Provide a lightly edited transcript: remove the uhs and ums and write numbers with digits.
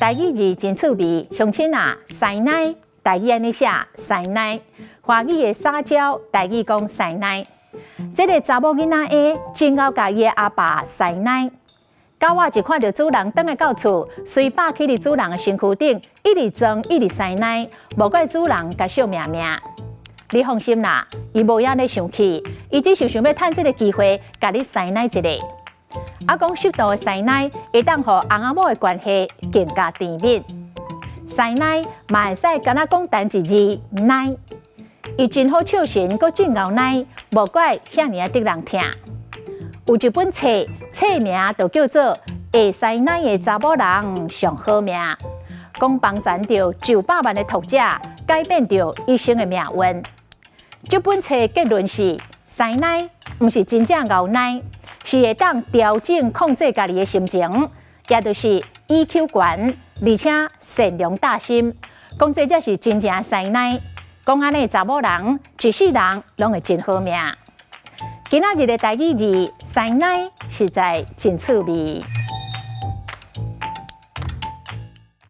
台語字真趣味，鄉親啊，師奶，台語安尼寫師奶，華語的撒嬌，台語講師奶。這個查某囡仔 A 真夠甲伊的阿爸師奶。狗仔就看到主人返來到厝，隨爬起佇主人的身軀頂，一直裝一直師奶，無怪主人甲笑命命。你放心啦，伊無遐咧生氣，伊只是想要趁這個機會，甲你師奶一下。啊，講適度的師奶會當互翁仔某的關係更加甜蜜。師奶嘛會使敢若講單一字奶，伊真好笑神，閣真牛奶，無怪遐爾啊得人聽。有一本冊，冊名就叫做《會師奶的查某人上好命》，講幫賺着900萬的讀者，改變着一生的命運。這本冊結論是：師奶毋是真正牛奶。是會當調整控制家己的心情，也就是 EQ 高，而且善良大心。講這才是真正師奶。講安尼查某人一世人攏會真好命。今仔日的台語字師奶實在真趣味。